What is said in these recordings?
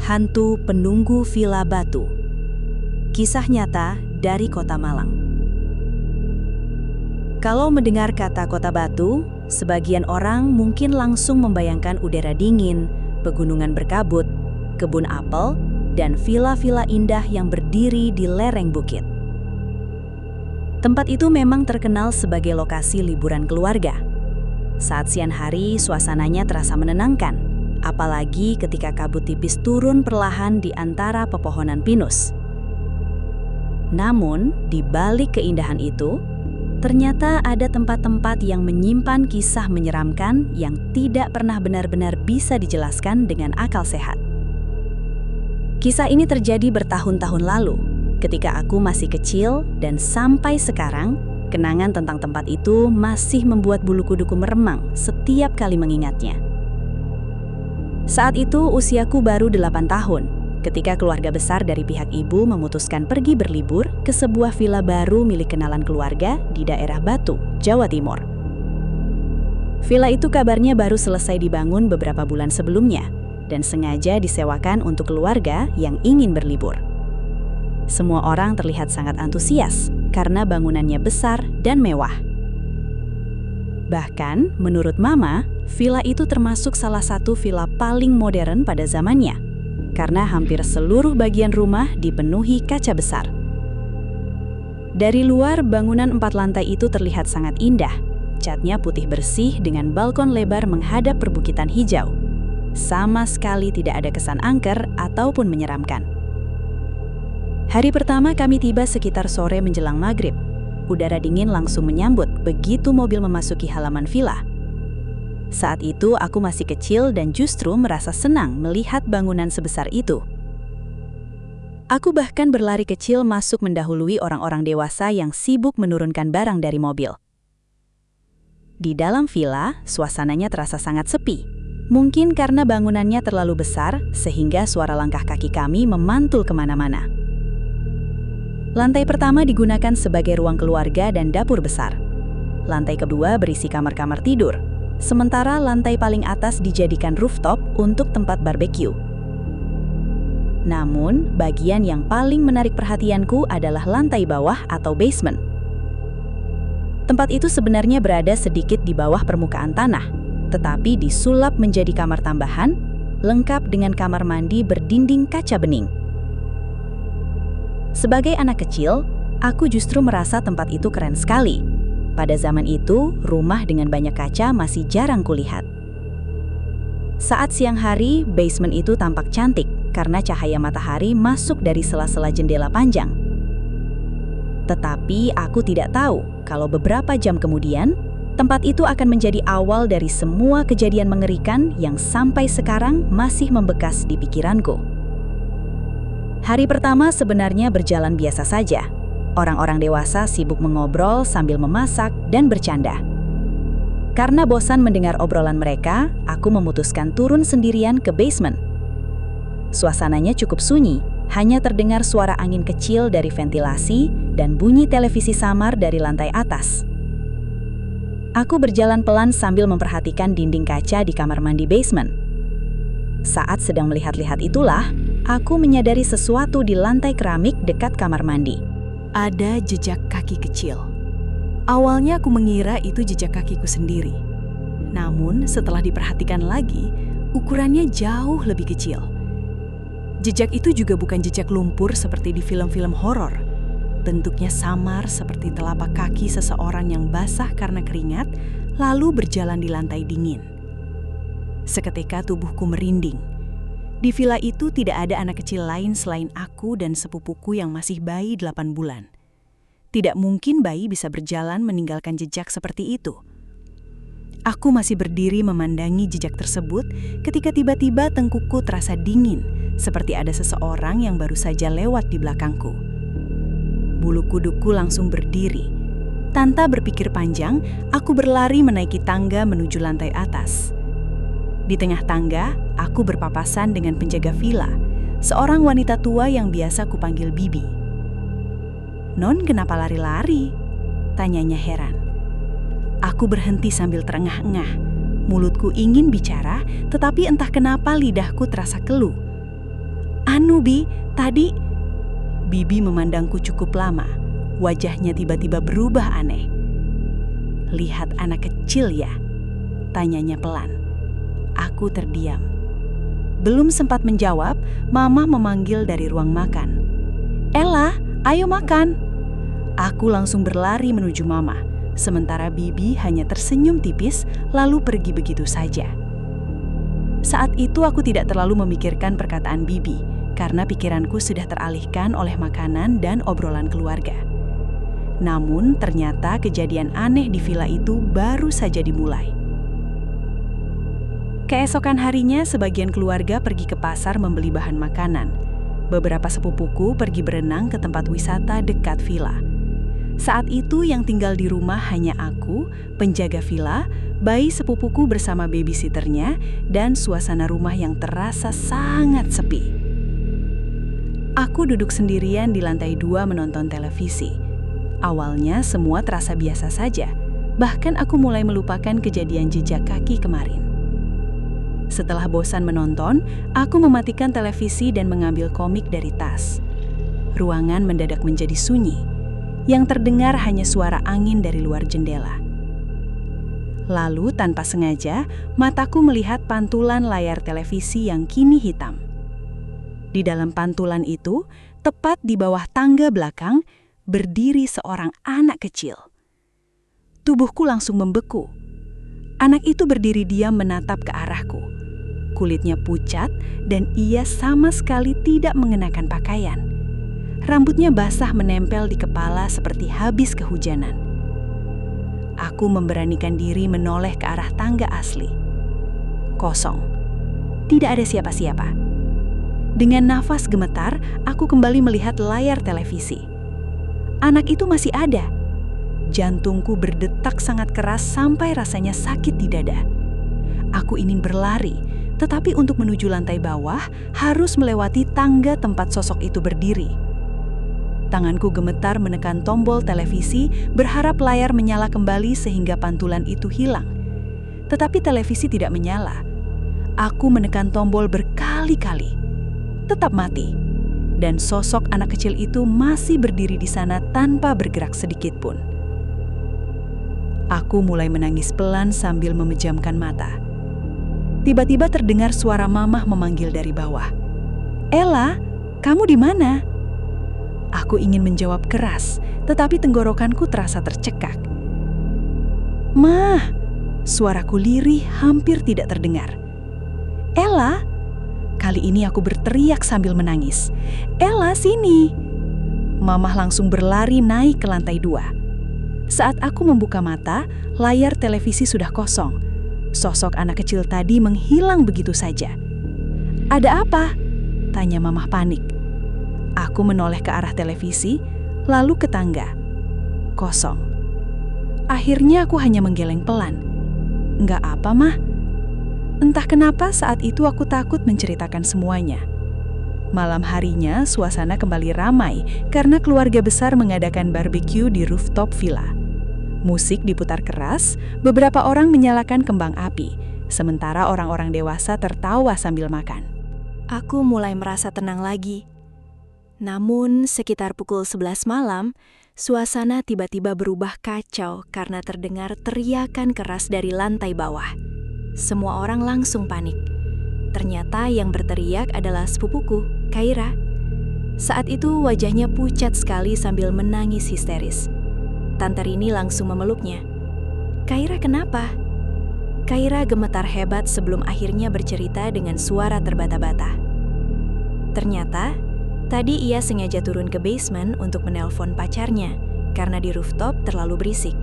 Hantu Penunggu Villa Batu. Kisah nyata dari Kota Malang. Kalau mendengar kata Kota Batu, sebagian orang mungkin langsung membayangkan udara dingin, pegunungan berkabut, kebun apel, dan villa-villa indah yang berdiri di lereng bukit. Tempat itu memang terkenal sebagai lokasi liburan keluarga. Saat siang hari, suasananya terasa menenangkan. Apalagi ketika kabut tipis turun perlahan di antara pepohonan pinus. Namun, di balik keindahan itu, ternyata ada tempat-tempat yang menyimpan kisah menyeramkan yang tidak pernah benar-benar bisa dijelaskan dengan akal sehat. Kisah ini terjadi bertahun-tahun lalu, ketika aku masih kecil, dan sampai sekarang, kenangan tentang tempat itu masih membuat bulu kuduku meremang setiap kali mengingatnya. Saat itu usiaku baru 8 tahun, ketika keluarga besar dari pihak ibu memutuskan pergi berlibur ke sebuah villa baru milik kenalan keluarga di daerah Batu, Jawa Timur. Villa itu kabarnya baru selesai dibangun beberapa bulan sebelumnya, dan sengaja disewakan untuk keluarga yang ingin berlibur. Semua orang terlihat sangat antusias, karena bangunannya besar dan mewah. Bahkan, menurut Mama, villa itu termasuk salah satu villa paling modern pada zamannya, karena hampir seluruh bagian rumah dipenuhi kaca besar. Dari luar, bangunan 4 lantai itu terlihat sangat indah. Catnya putih bersih dengan balkon lebar menghadap perbukitan hijau. Sama sekali tidak ada kesan angker ataupun menyeramkan. Hari pertama kami tiba sekitar sore menjelang maghrib. Udara dingin langsung menyambut begitu mobil memasuki halaman villa. Saat itu aku masih kecil dan justru merasa senang melihat bangunan sebesar itu. Aku bahkan berlari kecil masuk mendahului orang-orang dewasa yang sibuk menurunkan barang dari mobil. Di dalam villa, suasananya terasa sangat sepi. Mungkin karena bangunannya terlalu besar sehingga suara langkah kaki kami memantul kemana-mana. Lantai pertama digunakan sebagai ruang keluarga dan dapur besar. Lantai kedua berisi kamar-kamar tidur, sementara lantai paling atas dijadikan rooftop untuk tempat barbeque. Namun, bagian yang paling menarik perhatianku adalah lantai bawah atau basement. Tempat itu sebenarnya berada sedikit di bawah permukaan tanah, tetapi disulap menjadi kamar tambahan, lengkap dengan kamar mandi berdinding kaca bening. Sebagai anak kecil, aku justru merasa tempat itu keren sekali. Pada zaman itu, rumah dengan banyak kaca masih jarang kulihat. Saat siang hari, basement itu tampak cantik karena cahaya matahari masuk dari sela-sela jendela panjang. Tetapi aku tidak tahu kalau beberapa jam kemudian, tempat itu akan menjadi awal dari semua kejadian mengerikan yang sampai sekarang masih membekas di pikiranku. Hari pertama sebenarnya berjalan biasa saja. Orang-orang dewasa sibuk mengobrol sambil memasak dan bercanda. Karena bosan mendengar obrolan mereka, aku memutuskan turun sendirian ke basement. Suasananya cukup sunyi, hanya terdengar suara angin kecil dari ventilasi dan bunyi televisi samar dari lantai atas. Aku berjalan pelan sambil memperhatikan dinding kaca di kamar mandi basement. Saat sedang melihat-lihat itulah, aku menyadari sesuatu di lantai keramik dekat kamar mandi. Ada jejak kaki kecil. Awalnya aku mengira itu jejak kakiku sendiri. Namun setelah diperhatikan lagi, ukurannya jauh lebih kecil. Jejak itu juga bukan jejak lumpur seperti di film-film horor. Bentuknya samar seperti telapak kaki seseorang yang basah karena keringat, lalu berjalan di lantai dingin. Seketika tubuhku merinding. Di villa itu tidak ada anak kecil lain selain aku dan sepupuku yang masih bayi 8 bulan. Tidak mungkin bayi bisa berjalan meninggalkan jejak seperti itu. Aku masih berdiri memandangi jejak tersebut ketika tiba-tiba tengkukku terasa dingin, seperti ada seseorang yang baru saja lewat di belakangku. Bulu kuduku langsung berdiri. Tanpa berpikir panjang, aku berlari menaiki tangga menuju lantai atas. Di tengah tangga, aku berpapasan dengan penjaga villa, seorang wanita tua yang biasa kupanggil Bibi. "Non, kenapa lari-lari?" tanyanya heran. Aku berhenti sambil terengah-engah. Mulutku ingin bicara, tetapi entah kenapa lidahku terasa keluh. Bi, tadi..." Bibi memandangku cukup lama. Wajahnya tiba-tiba berubah aneh. "Lihat anak kecil ya?" tanyanya pelan. Aku terdiam. Belum sempat menjawab, Mama memanggil dari ruang makan. "Ella, ayo makan." Aku langsung berlari menuju Mama, sementara Bibi hanya tersenyum tipis lalu pergi begitu saja. Saat itu aku tidak terlalu memikirkan perkataan Bibi, karena pikiranku sudah teralihkan oleh makanan dan obrolan keluarga. Namun ternyata kejadian aneh di villa itu baru saja dimulai. Keesokan harinya, sebagian keluarga pergi ke pasar membeli bahan makanan. Beberapa sepupuku pergi berenang ke tempat wisata dekat villa. Saat itu yang tinggal di rumah hanya aku, penjaga villa, bayi sepupuku bersama babysitternya, dan suasana rumah yang terasa sangat sepi. Aku duduk sendirian di lantai 2 menonton televisi. Awalnya semua terasa biasa saja, bahkan aku mulai melupakan kejadian jejak kaki kemarin. Setelah bosan menonton, aku mematikan televisi dan mengambil komik dari tas. Ruangan mendadak menjadi sunyi. Yang terdengar hanya suara angin dari luar jendela. Lalu tanpa sengaja, mataku melihat pantulan layar televisi yang kini hitam. Di dalam pantulan itu, tepat di bawah tangga belakang, berdiri seorang anak kecil. Tubuhku langsung membeku. Anak itu berdiri diam menatap ke arahku. Kulitnya pucat dan ia sama sekali tidak mengenakan pakaian. Rambutnya basah menempel di kepala seperti habis kehujanan. Aku memberanikan diri menoleh ke arah tangga asli. Kosong. Tidak ada siapa-siapa. Dengan nafas gemetar, aku kembali melihat layar televisi. Anak itu masih ada. Jantungku berdetak sangat keras sampai rasanya sakit di dada. Aku ingin berlari, tetapi untuk menuju lantai bawah harus melewati tangga tempat sosok itu berdiri. Tanganku gemetar menekan tombol televisi, berharap layar menyala kembali sehingga pantulan itu hilang. Tetapi televisi tidak menyala. Aku menekan tombol berkali-kali. Tetap mati. Dan sosok anak kecil itu masih berdiri di sana tanpa bergerak sedikit pun. Aku mulai menangis pelan sambil memejamkan mata. Tiba-tiba terdengar suara Mamah memanggil dari bawah. "Ella, kamu di mana?" Aku ingin menjawab keras, tetapi tenggorokanku terasa tercekak. "Mah," suaraku lirih hampir tidak terdengar. "Ella?" Kali ini aku berteriak sambil menangis. "Ella, sini!" Mamah langsung berlari naik ke lantai 2. Saat aku membuka mata, layar televisi sudah kosong. Sosok anak kecil tadi menghilang begitu saja. "Ada apa?" tanya Mamah panik. Aku menoleh ke arah televisi, lalu ke tangga. Kosong. Akhirnya aku hanya menggeleng pelan. "Nggak apa, Mah." Entah kenapa saat itu aku takut menceritakan semuanya. Malam harinya suasana kembali ramai karena keluarga besar mengadakan barbeque di rooftop villa. Musik diputar keras, beberapa orang menyalakan kembang api, sementara orang-orang dewasa tertawa sambil makan. Aku mulai merasa tenang lagi. Namun sekitar pukul 11 malam, suasana tiba-tiba berubah kacau karena terdengar teriakan keras dari lantai bawah. Semua orang langsung panik. Ternyata yang berteriak adalah sepupuku, Kaira. Saat itu wajahnya pucat sekali sambil menangis histeris. Tante Rini langsung memeluknya. "Kaira kenapa?" Kaira gemetar hebat sebelum akhirnya bercerita dengan suara terbata-bata. Ternyata, tadi ia sengaja turun ke basement untuk menelpon pacarnya karena di rooftop terlalu berisik.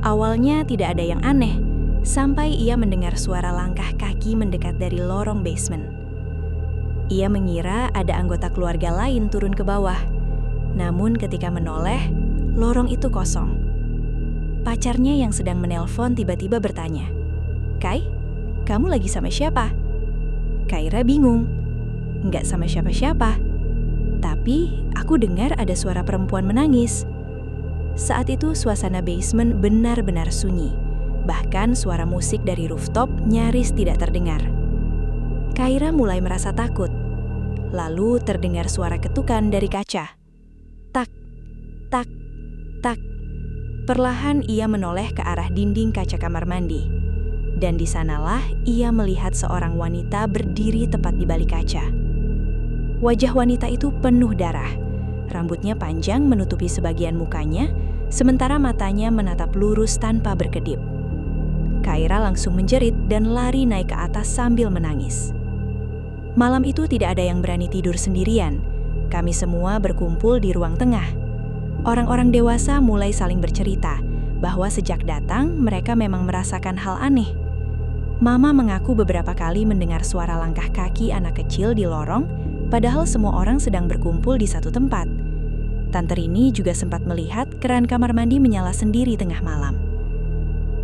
Awalnya tidak ada yang aneh, sampai ia mendengar suara langkah kaki mendekat dari lorong basement. Ia mengira ada anggota keluarga lain turun ke bawah. Namun ketika menoleh, lorong itu kosong. Pacarnya yang sedang menelpon tiba-tiba bertanya, "Kai, kamu lagi sama siapa?" Kaira bingung. "Nggak sama siapa-siapa. Tapi aku dengar ada suara perempuan menangis." Saat itu suasana basement benar-benar sunyi. Bahkan suara musik dari rooftop nyaris tidak terdengar. Kaira mulai merasa takut. Lalu terdengar suara ketukan dari kaca. Tak, tak, tak. Perlahan ia menoleh ke arah dinding kaca kamar mandi. Dan di sanalah ia melihat seorang wanita berdiri tepat di balik kaca. Wajah wanita itu penuh darah. Rambutnya panjang menutupi sebagian mukanya, sementara matanya menatap lurus tanpa berkedip. Kaira langsung menjerit dan lari naik ke atas sambil menangis. Malam itu tidak ada yang berani tidur sendirian. Kami semua berkumpul di ruang tengah. Orang-orang dewasa mulai saling bercerita bahwa sejak datang mereka memang merasakan hal aneh. Mama mengaku beberapa kali mendengar suara langkah kaki anak kecil di lorong, padahal semua orang sedang berkumpul di satu tempat. Tante Rini juga sempat melihat keran kamar mandi menyala sendiri tengah malam.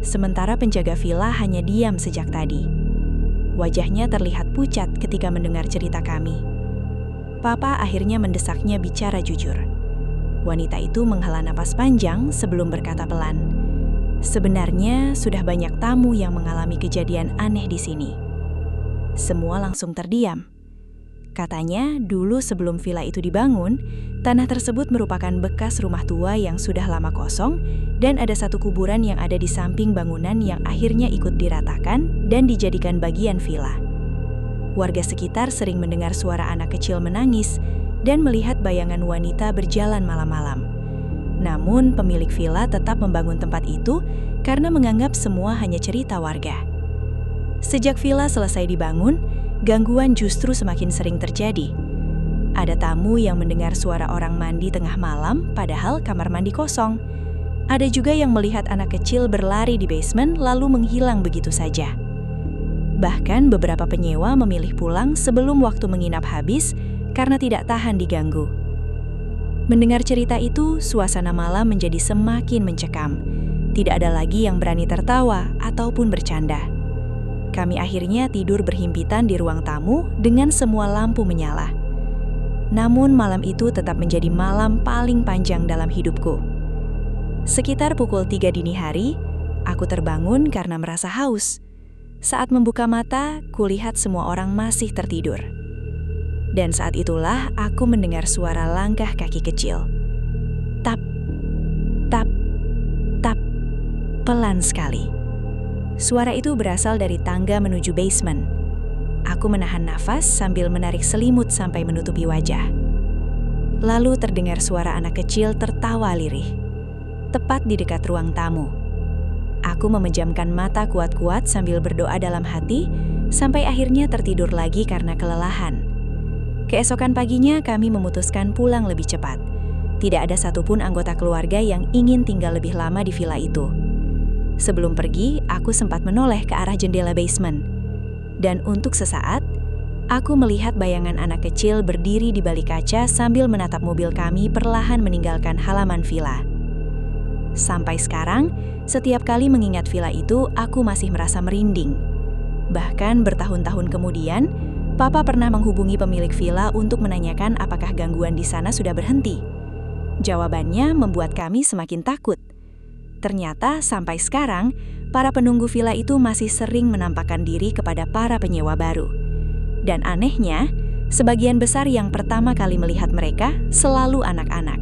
Sementara penjaga villa hanya diam sejak tadi. Wajahnya terlihat pucat ketika mendengar cerita kami. Papa akhirnya mendesaknya bicara jujur. Wanita itu menghela napas panjang sebelum berkata pelan, "Sebenarnya sudah banyak tamu yang mengalami kejadian aneh di sini." Semua langsung terdiam. Katanya, dulu sebelum villa itu dibangun, tanah tersebut merupakan bekas rumah tua yang sudah lama kosong dan ada satu kuburan yang ada di samping bangunan yang akhirnya ikut diratakan dan dijadikan bagian villa. Warga sekitar sering mendengar suara anak kecil menangis dan melihat bayangan wanita berjalan malam-malam. Namun, pemilik villa tetap membangun tempat itu karena menganggap semua hanya cerita warga. Sejak villa selesai dibangun, gangguan justru semakin sering terjadi. Ada tamu yang mendengar suara orang mandi tengah malam, padahal kamar mandi kosong. Ada juga yang melihat anak kecil berlari di basement lalu menghilang begitu saja. Bahkan beberapa penyewa memilih pulang sebelum waktu menginap habis karena tidak tahan diganggu. Mendengar cerita itu, suasana malam menjadi semakin mencekam. Tidak ada lagi yang berani tertawa ataupun bercanda. Kami akhirnya tidur berhimpitan di ruang tamu dengan semua lampu menyala. Namun malam itu tetap menjadi malam paling panjang dalam hidupku. Sekitar pukul 3 dini hari, aku terbangun karena merasa haus. Saat membuka mata, kulihat semua orang masih tertidur. Dan saat itulah aku mendengar suara langkah kaki kecil. Tap, tap, tap, pelan sekali. Suara itu berasal dari tangga menuju basement. Aku menahan nafas sambil menarik selimut sampai menutupi wajah. Lalu terdengar suara anak kecil tertawa lirih. Tepat di dekat ruang tamu. Aku memejamkan mata kuat-kuat sambil berdoa dalam hati, sampai akhirnya tertidur lagi karena kelelahan. Keesokan paginya kami memutuskan pulang lebih cepat. Tidak ada satupun anggota keluarga yang ingin tinggal lebih lama di villa itu. Sebelum pergi, aku sempat menoleh ke arah jendela basement. Dan untuk sesaat, aku melihat bayangan anak kecil berdiri di balik kaca sambil menatap mobil kami perlahan meninggalkan halaman villa. Sampai sekarang, setiap kali mengingat villa itu, aku masih merasa merinding. Bahkan bertahun-tahun kemudian, Papa pernah menghubungi pemilik villa untuk menanyakan apakah gangguan di sana sudah berhenti. Jawabannya membuat kami semakin takut. Ternyata sampai sekarang, para penunggu villa itu masih sering menampakkan diri kepada para penyewa baru. Dan anehnya, sebagian besar yang pertama kali melihat mereka selalu anak-anak.